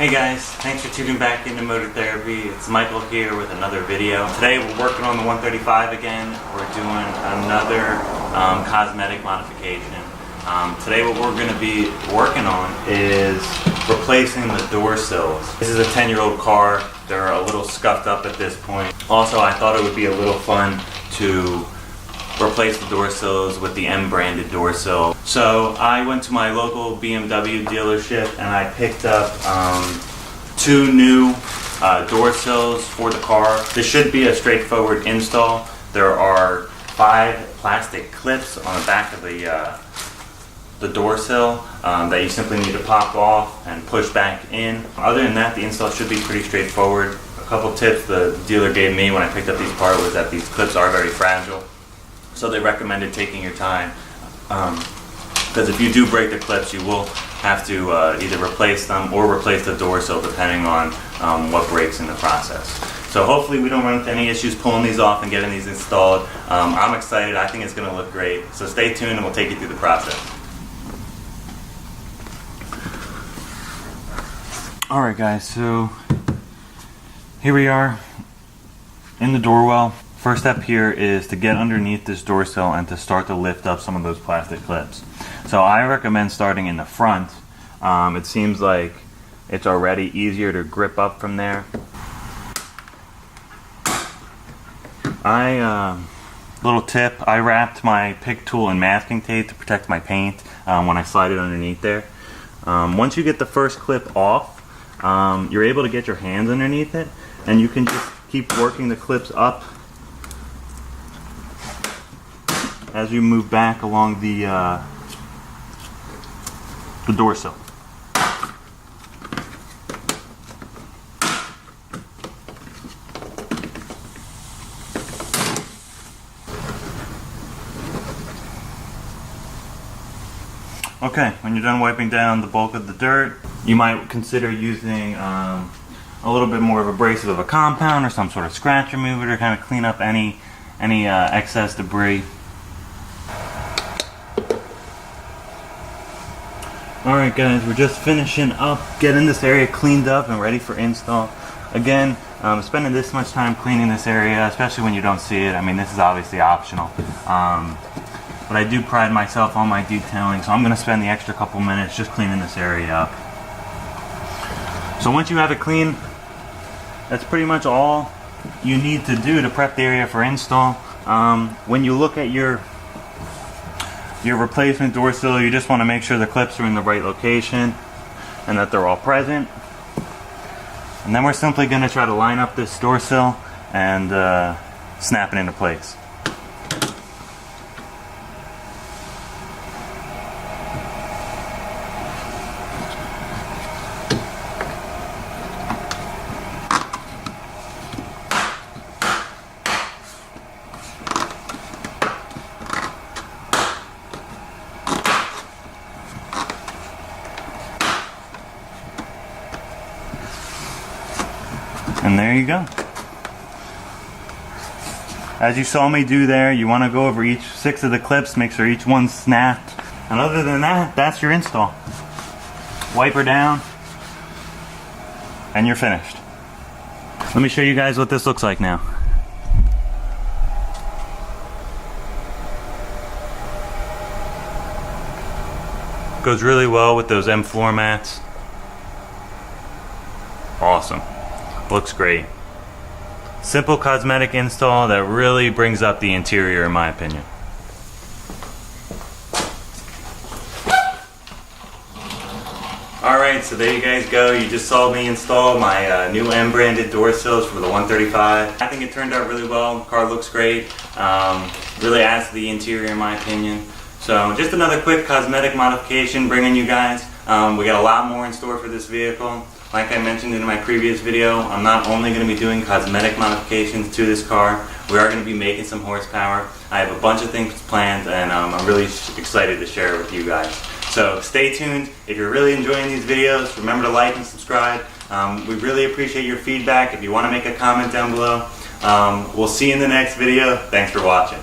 Hey guys, thanks for tuning back into Motor Therapy. It's Michael here with another video. Today we're working on the 135 again. We're doing another cosmetic modification. Today what we're going to be working on is replacing the door sills. This is a 10-year-old car. They're a little scuffed up at this point. Also, I thought it would be a little fun to replace the door sills with the M branded door sill. So I went to my local BMW dealership and I picked up two new door sills for the car. This should be a straightforward install. There are 5 plastic clips on the back of the door sill that you simply need to pop off and push back in. Other than that, the install should be pretty straightforward. A couple tips the dealer gave me when I picked up these parts was that these clips are very fragile. So they recommended taking your time, because if you do break the clips, you will have to either replace them or replace the door sill depending on what breaks in the process. So hopefully we don't run into any issues pulling these off and getting these installed. I'm excited. I think it's going to look great. So stay tuned and we'll take you through the process. Alright guys, so here we are in the door well. First step here is to get underneath this door sill and to start to lift up some of those plastic clips. So I recommend starting in the front. It seems like it's already easier to grip up from there. Little tip, I wrapped my pick tool in masking tape to protect my paint when I slide it underneath there. Once you get the first clip off, you're able to get your hands underneath it and you can just keep working the clips up as you move back along the door sill. Okay, when you're done wiping down the bulk of the dirt, you might consider using a little bit more of abrasive of a compound or some sort of scratch remover to kind of clean up any excess debris. Alright guys, we're just finishing up getting this area cleaned up and ready for install. Again, spending this much time cleaning this area, especially when you don't see it, I mean this is obviously optional. But I do pride myself on my detailing, so I'm going to spend the extra couple minutes just cleaning this area up. So once you have it clean, that's pretty much all you need to do to prep the area for install. When you look at your replacement door sill, you just want to make sure the clips are in the right location and that they're all present. And then we're simply going to try to line up this door sill and snap it into place. And there you go. As you saw me do there, you want to go over each 6 of the clips, make sure each one's snapped. And other than that, that's your install. Wipe her down, and you're finished. Let me show you guys what this looks like now. Goes really well with those M floor mats. Awesome. Looks great. Simple cosmetic install that really brings up the interior in my opinion. Alright, so there you guys go. You just saw me install my new M branded door sills for the 135. I think it turned out really well. The car looks great. Really adds to the interior in my opinion. So just another quick cosmetic modification bringing you guys. We got a lot more in store for this vehicle. Like I mentioned in my previous video, I'm not only going to be doing cosmetic modifications to this car, we are going to be making some horsepower. I have a bunch of things planned and I'm really excited to share it with you guys. So stay tuned. If you're really enjoying these videos, remember to like and subscribe. We really appreciate your feedback. If you want to make a comment down below, we'll see you in the next video. Thanks for watching.